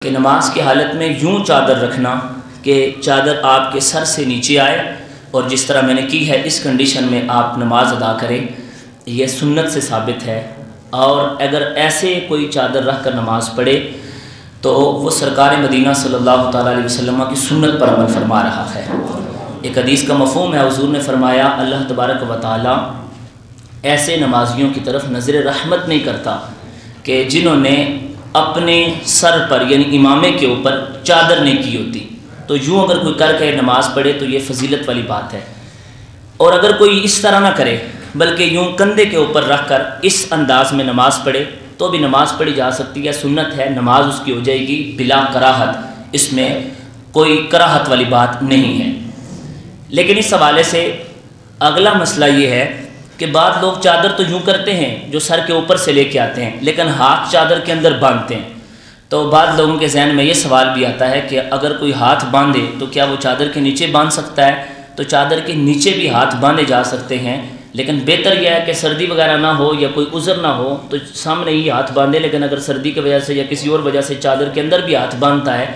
کہ نماز کی حالت میں یوں چادر رکھنا کہ چادر آپ کے سر سے نیچے آئے اور جس طرح میں نے کی ہے اس کنڈیشن میں آپ نماز ادا کریں، یہ سنت سے ثابت ہے۔ اور اگر ایسے کوئی چادر رکھ کر نماز پڑھے تو وہ سرکار مدینہ صلی اللہ تعالیٰ علیہ وسلم کی سنت پر عمل فرما رہا ہے۔ ایک حدیث کا مفہوم ہے، حضور نے فرمایا اللہ تبارک و تعالیٰ ایسے نمازیوں کی طرف نظر رحمت نہیں کرتا کہ جنہوں نے اپنے سر پر یعنی امامے کے اوپر چادر نہیں کی ہوتی۔ تو یوں اگر کوئی کر کے نماز پڑھے تو یہ فضیلت والی بات ہے، اور اگر کوئی اس طرح نہ کرے بلکہ یوں کندھے کے اوپر رکھ کر اس انداز میں نماز پڑھے تو بھی نماز پڑھی جا سکتی ہے، سنت ہے، نماز اس کی ہو جائے گی بلا کراہت، اس میں کوئی کراہت والی بات نہیں ہے۔ لیکن اس حوالے سے اگلا مسئلہ یہ ہے کہ بعض لوگ چادر تو یوں کرتے ہیں جو سر کے اوپر سے لے کے آتے ہیں لیکن ہاتھ چادر کے اندر باندھتے ہیں، تو بعض لوگوں کے ذہن میں یہ سوال بھی آتا ہے کہ اگر کوئی ہاتھ باندھے تو کیا وہ چادر کے نیچے باندھ سکتا ہے؟ تو چادر کے نیچے بھی ہاتھ باندھے جا سکتے ہیں، لیکن بہتر یہ ہے کہ سردی وغیرہ نہ ہو یا کوئی عذر نہ ہو تو سامنے ہی ہاتھ باندھے، لیکن اگر سردی کی وجہ سے یا کسی اور وجہ سے چادر کے اندر بھی ہاتھ باندھتا ہے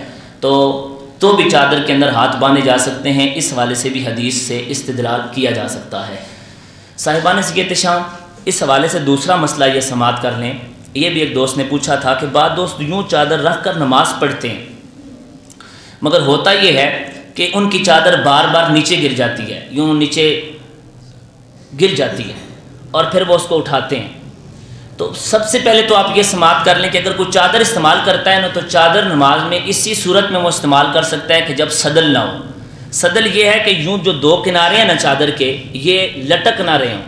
تو بھی چادر کے اندر ہاتھ باندھے جا سکتے ہیں۔ اس حوالے سے بھی حدیث سے استدلال کیا جا سکتا ہے۔ صاحبان سید شام، اس حوالے سے دوسرا مسئلہ یہ سماعت کر لیں۔ یہ بھی ایک دوست نے پوچھا تھا کہ بعض دوست یوں چادر رکھ کر نماز پڑھتے ہیں، مگر ہوتا یہ ہے کہ ان کی چادر بار بار نیچے گر جاتی ہے، یوں نیچے گر جاتی ہے اور پھر وہ اس کو اٹھاتے ہیں۔ تو سب سے پہلے تو آپ یہ سماعت کر لیں کہ اگر کوئی چادر استعمال کرتا ہے نا تو چادر نماز میں اسی صورت میں وہ استعمال کر سکتا ہے کہ جب صدل نہ ہو۔ صدل یہ ہے کہ یوں جو دو کنارے ہیں نا چادر کے، یہ لٹک نہ رہے ہوں۔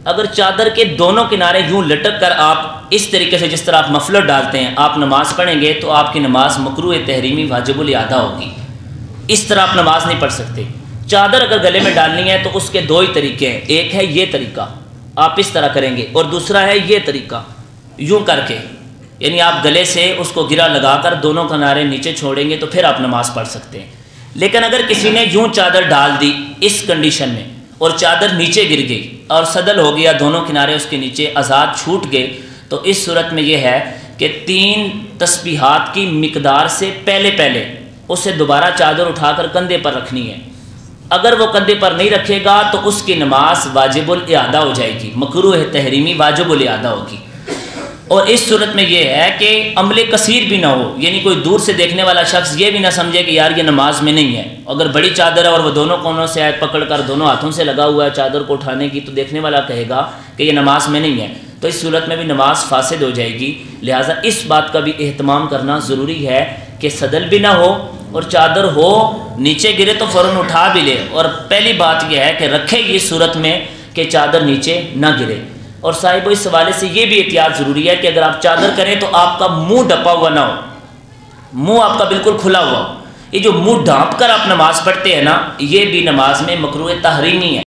اگر چادر کے دونوں کنارے یوں لٹک کر آپ اس طریقے سے جس طرح آپ مفلر ڈالتے ہیں آپ نماز پڑھیں گے تو آپ کی نماز مکروہ تحریمی واجب الاعادہ ہوگی، اس طرح آپ نماز نہیں پڑھ سکتے۔ چادر اگر گلے میں ڈالنی ہے تو اس کے دو ہی طریقے ہیں، ایک ہے یہ طریقہ آپ اس طرح کریں گے اور دوسرا ہے یہ طریقہ یوں کر کے، یعنی آپ گلے سے اس کو گرا لگا کر دونوں کنارے نیچے چھوڑیں گے تو پھر آپ نماز پڑھ سکتے ہیں۔ لیکن اگر کسی نے یوں چادر ڈال دی اس کنڈیشن میں اور چادر نیچے گر گئی اور صدل ہو گیا، دونوں کنارے اس کے نیچے آزاد چھوٹ گئے، تو اس صورت میں یہ ہے کہ 3 تسبیحات کی مقدار سے پہلے اسے دوبارہ چادر اٹھا کر کندھے پر رکھنی ہے۔ اگر وہ کندھے پر نہیں رکھے گا تو اس کی نماز واجب الاعادہ ہو جائے گی، مکروہ تحریمی واجب الاعادہ ہوگی۔ اور اس صورت میں یہ ہے کہ عمل کثیر بھی نہ ہو، یعنی کوئی دور سے دیکھنے والا شخص یہ بھی نہ سمجھے کہ یار یہ نماز میں نہیں ہے۔ اگر بڑی چادر ہے اور وہ دونوں کونوں سے پکڑ کر دونوں ہاتھوں سے لگا ہوا ہے چادر کو اٹھانے کی، تو دیکھنے والا کہے گا کہ یہ نماز میں نہیں ہے، تو اس صورت میں بھی نماز فاسد ہو جائے گی۔ لہٰذا اس بات کا بھی اہتمام کرنا ضروری ہے کہ صدل بھی نہ ہو اور چادر ہو نیچے گرے تو فوراً اٹھا بھی لے، اور پہلی بات یہ ہے کہ رکھے گی اس صورت میں کہ چادر نیچے نہ گرے۔ اور صاحب اس حوالے سے یہ بھی احتیاط ضروری ہے کہ اگر آپ چادر کریں تو آپ کا منہ ڈپا ہوا نہ ہو، منہ آپ کا بالکل کھلا ہوا ہو۔ یہ جو منہ ڈھانپ کر آپ نماز پڑھتے ہیں نا، یہ بھی نماز میں مکروہ تحریمی ہے۔